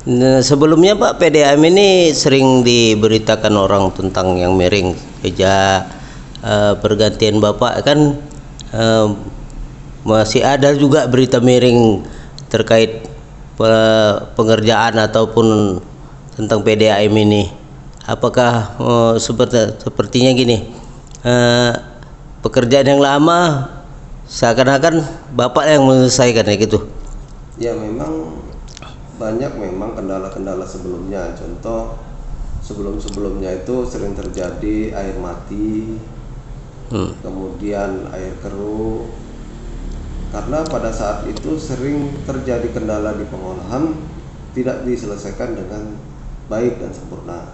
Nah, sebelumnya Pak, PDAM ini sering diberitakan orang tentang yang miring. Sejak pergantian Bapak kan masih ada juga berita miring terkait pengerjaan ataupun tentang PDAM ini. Apakah sepertinya gini, pekerjaan yang lama seakan-akan Bapak yang menyelesaikan ya gitu? Ya memang banyak memang kendala-kendala sebelumnya. Contoh sebelum-sebelumnya itu sering terjadi air mati, kemudian air keruh. Karena pada saat itu sering terjadi kendala di pengolahan tidak diselesaikan dengan baik dan sempurna,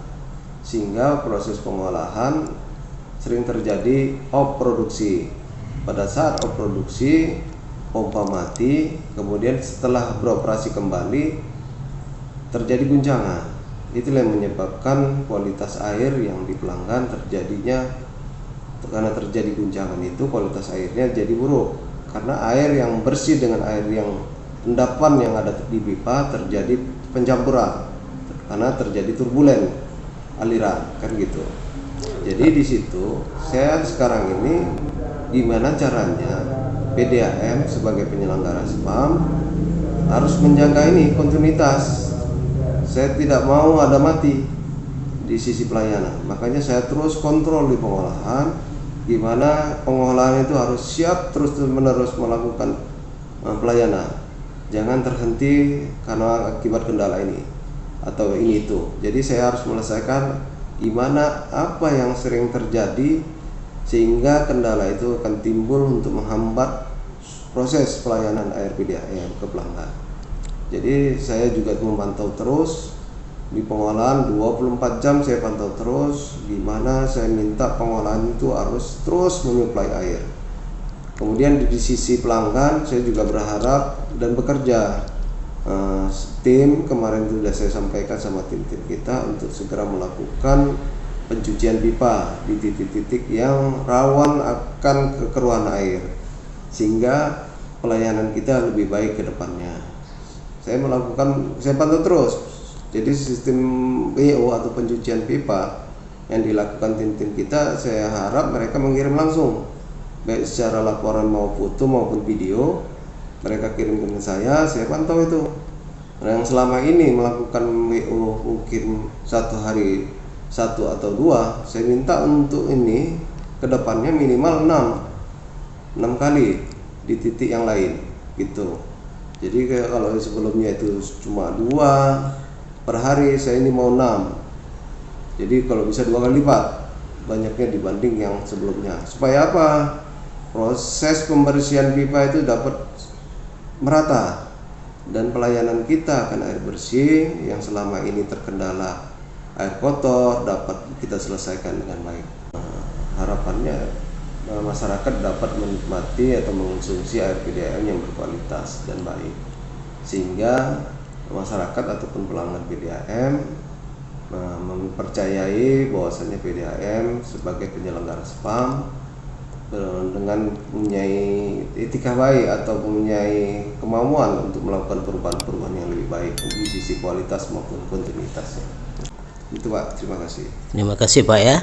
sehingga proses pengolahan sering terjadi off produksi. Pada saat off produksi pompa mati, kemudian setelah beroperasi kembali terjadi guncangan. Itulah yang menyebabkan kualitas air yang di pelanggan terjadinya, karena terjadi guncangan itu kualitas airnya jadi buruk. Karena air yang bersih dengan air yang endapan yang ada di pipa terjadi pencampuran, karena terjadi turbulen aliran, kan gitu. Jadi di situ saya sekarang ini gimana caranya PDAM sebagai penyelenggara spam harus menjaga ini kontinuitas. Saya tidak mau ada mati di sisi pelayanan, makanya saya terus kontrol di pengolahan, gimana pengolahan itu harus siap terus-menerus melakukan pelayanan, jangan terhenti karena akibat kendala ini atau ini itu. Jadi saya harus menyelesaikan gimana apa yang sering terjadi sehingga kendala itu akan timbul untuk menghambat proses pelayanan air PDAM ke pelanggan. Jadi saya juga memantau terus di pengolahan 24 jam, saya pantau terus gimana saya minta pengolahan itu harus terus menyuplai air. Kemudian di sisi pelanggan saya juga berharap dan bekerja tim kemarin sudah saya sampaikan sama tim-tim kita untuk segera melakukan pencucian pipa di titik-titik yang rawan akan kekeruhan air, sehingga pelayanan kita lebih baik ke depannya. Saya pantau terus. Jadi sistem WO atau pencucian pipa yang dilakukan tim-tim kita, saya harap mereka mengirim langsung, baik secara laporan mau foto maupun video, mereka kirim ke saya pantau itu. Nah, yang selama ini melakukan WO mungkin satu hari 1 atau 2, saya minta untuk ini kedepannya minimal 6 kali di titik yang lain gitu. Jadi kalau sebelumnya itu cuma 2 per hari, saya ini mau 6. Jadi kalau bisa 2 kali lipat banyaknya dibanding yang sebelumnya. Supaya apa? Proses pembersihan pipa itu dapat merata dan pelayanan kita akan air bersih yang selama ini terkendala air kotor dapat kita selesaikan dengan baik. Harapannya masyarakat dapat menikmati atau mengonsumsi air PDAM yang berkualitas dan baik, sehingga masyarakat ataupun pelanggan PDAM mempercayai bahwasanya PDAM sebagai penyelenggara spam dengan mempunyai etika baik atau mempunyai kemampuan untuk melakukan perubahan-perubahan yang lebih baik di sisi kualitas maupun kontinuitasnya. Itu Pak, terima kasih. Terima kasih Pak ya.